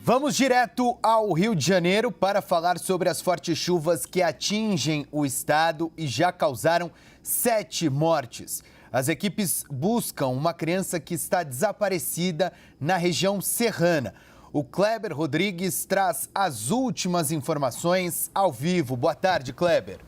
Vamos direto ao Rio de Janeiro para falar sobre as fortes chuvas que atingem o estado e já causaram 7 mortes. As equipes buscam uma criança que está desaparecida na região serrana. O Kleber Rodrigues traz as últimas informações ao vivo. Boa tarde, Kleber.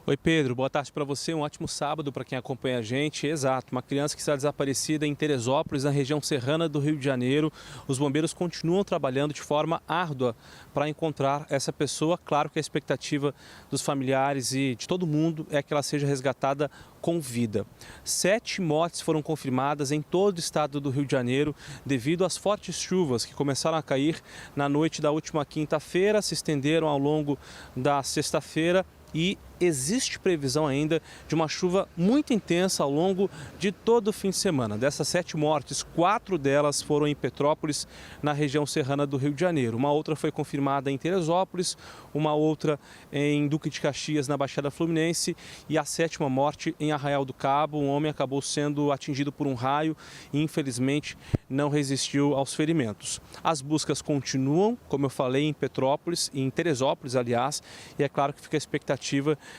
Oi, Pedro. Boa tarde para você. Um ótimo sábado para quem acompanha a gente. Exato, uma criança que está desaparecida em Teresópolis, na região serrana do Rio de Janeiro. Os bombeiros continuam trabalhando de forma árdua para encontrar essa pessoa. Claro que a expectativa dos familiares e de todo mundo é que ela seja resgatada com vida. 7 mortes foram confirmadas em todo o estado do Rio de Janeiro devido às fortes chuvas que começaram a cair na noite da última quinta-feira, se estenderam ao longo da sexta-feira. E existe previsão ainda de uma chuva muito intensa ao longo de todo o fim de semana. Dessas 7 mortes, 4 delas foram em Petrópolis, na região serrana do Rio de Janeiro. Uma outra foi confirmada em Teresópolis, uma outra em Duque de Caxias, na Baixada Fluminense, e a 7ª morte em Arraial do Cabo. Um homem acabou sendo atingido por um raio e, infelizmente, não resistiu aos ferimentos. As buscas continuam, como eu falei, em Petrópolis e em Teresópolis, aliás, e é claro que fica a expectativa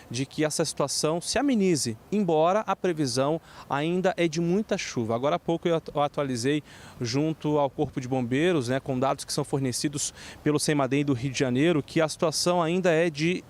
de que essa situação se amenize, embora a previsão ainda é de muita chuva. Agora há pouco eu atualizei junto ao Corpo de Bombeiros, com dados que são fornecidos pelo CEMADEM do Rio de Janeiro, que a situação ainda é de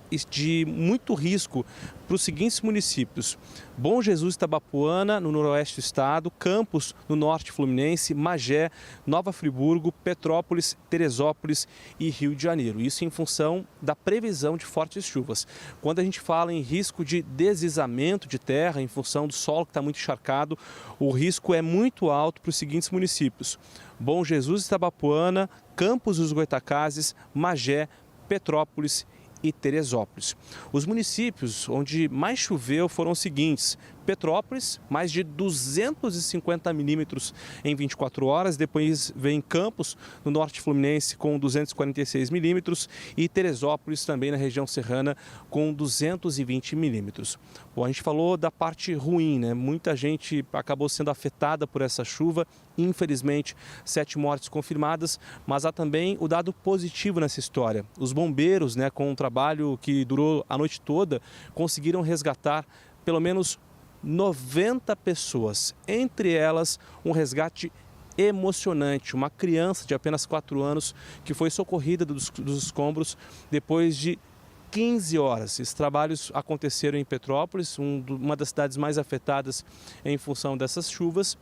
muito risco para os seguintes municípios: Bom Jesus, Itabapoana, no noroeste do estado, Campos, no norte fluminense, Magé, Nova Friburgo, Petrópolis, Teresópolis e Rio de Janeiro. Isso em função da previsão de fortes chuvas. Quando a gente fala em risco de deslizamento de terra, em função do solo que está muito encharcado, o risco é muito alto para os seguintes municípios: Bom Jesus, Itabapoana, Campos dos Goytacazes, Magé, Petrópolis e Teresópolis. Os municípios onde mais choveu foram os seguintes: Petrópolis, mais de 250 milímetros em 24 horas. Depois vem Campos, no norte fluminense, com 246 milímetros. E Teresópolis, também na região serrana, com 220 milímetros. Bom, a gente falou da parte ruim, Muita gente acabou sendo afetada por essa chuva. Infelizmente, 7 mortes confirmadas, mas há também o dado positivo nessa história. Os bombeiros, com um trabalho que durou a noite toda, conseguiram resgatar pelo menos 90 pessoas, entre elas um resgate emocionante, uma criança de apenas 4 anos que foi socorrida dos escombros depois de 15 horas. Esses trabalhos aconteceram em Petrópolis, uma das cidades mais afetadas em função dessas chuvas.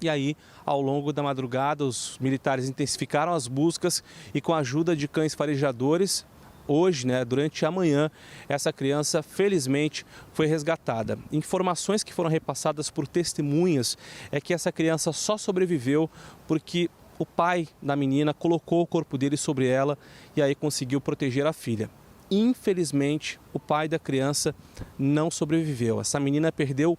E aí, ao longo da madrugada, os militares intensificaram as buscas e, com a ajuda de cães farejadores, hoje, durante a manhã, essa criança, felizmente, foi resgatada. Informações que foram repassadas por testemunhas é que essa criança só sobreviveu porque o pai da menina colocou o corpo dele sobre ela e aí conseguiu proteger a filha. Infelizmente, o pai da criança não sobreviveu. Essa menina perdeu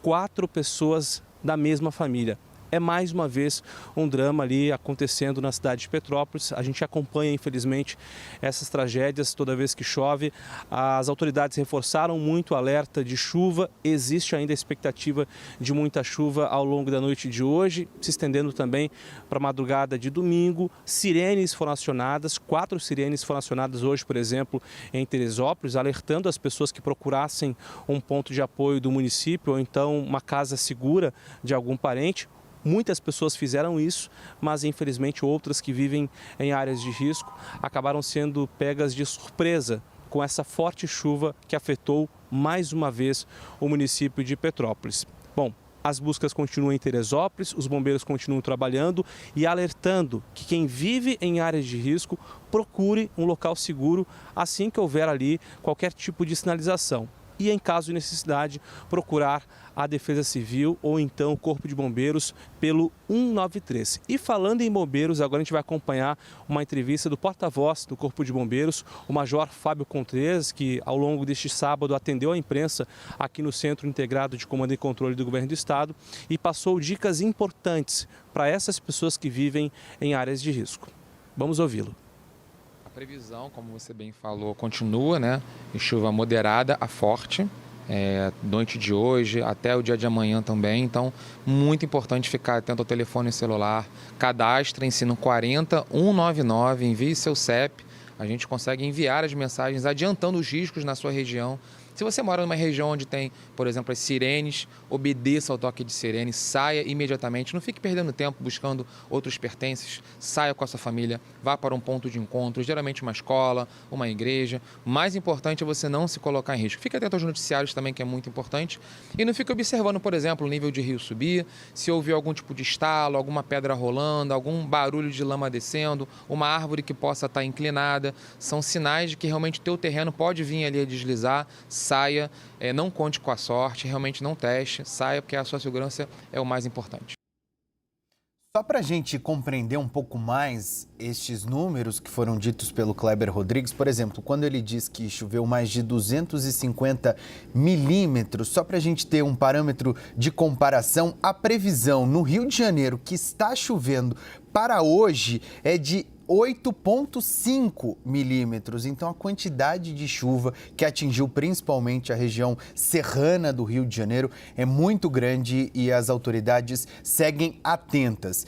4 pessoas da mesma família. É mais uma vez um drama ali acontecendo na cidade de Petrópolis. A gente acompanha, infelizmente, essas tragédias toda vez que chove. As autoridades reforçaram muito o alerta de chuva. Existe ainda a expectativa de muita chuva ao longo da noite de hoje, se estendendo também para a madrugada de domingo. Sirenes foram acionadas, 4 sirenes foram acionadas hoje, por exemplo, em Teresópolis, alertando as pessoas que procurassem um ponto de apoio do município ou então uma casa segura de algum parente. Muitas pessoas fizeram isso, mas infelizmente outras que vivem em áreas de risco acabaram sendo pegas de surpresa com essa forte chuva que afetou mais uma vez o município de Petrópolis. Bom, as buscas continuam em Teresópolis, os bombeiros continuam trabalhando e alertando que quem vive em áreas de risco procure um local seguro assim que houver ali qualquer tipo de sinalização. E, em caso de necessidade, procurar a Defesa Civil ou então o Corpo de Bombeiros pelo 193. E falando em bombeiros, agora a gente vai acompanhar uma entrevista do porta-voz do Corpo de Bombeiros, o Major Fábio Contreras, que ao longo deste sábado atendeu a imprensa aqui no Centro Integrado de Comando e Controle do Governo do Estado e passou dicas importantes para essas pessoas que vivem em áreas de risco. Vamos ouvi-lo. A previsão, como você bem falou, continua, em chuva moderada a forte. noite de hoje até o dia de amanhã também. Então, muito importante ficar atento ao telefone celular. Cadastrem-se no 40199, envie seu CEP. A gente consegue enviar as mensagens adiantando os riscos na sua região. Se você mora numa região onde tem, por exemplo, as sirenes, obedeça ao toque de sirene, saia imediatamente. Não fique perdendo tempo buscando outros pertences. Saia com a sua família, vá para um ponto de encontro, geralmente uma escola, uma igreja. O mais importante é você não se colocar em risco. Fique atento aos noticiários também, que é muito importante. E não fique observando, por exemplo, o nível de rio subir, se ouvir algum tipo de estalo, alguma pedra rolando, algum barulho de lama descendo, uma árvore que possa estar inclinada. São sinais de que realmente o teu terreno pode vir ali a deslizar. Saia, não conte com a sorte, realmente não teste, saia porque a sua segurança é o mais importante. Só para a gente compreender um pouco mais estes números que foram ditos pelo Kleber Rodrigues, por exemplo, quando ele diz que choveu mais de 250 milímetros, só para a gente ter um parâmetro de comparação, a previsão no Rio de Janeiro que está chovendo para hoje é de 8,5 milímetros. Então, a quantidade de chuva que atingiu principalmente a região serrana do Rio de Janeiro é muito grande e as autoridades seguem atentas.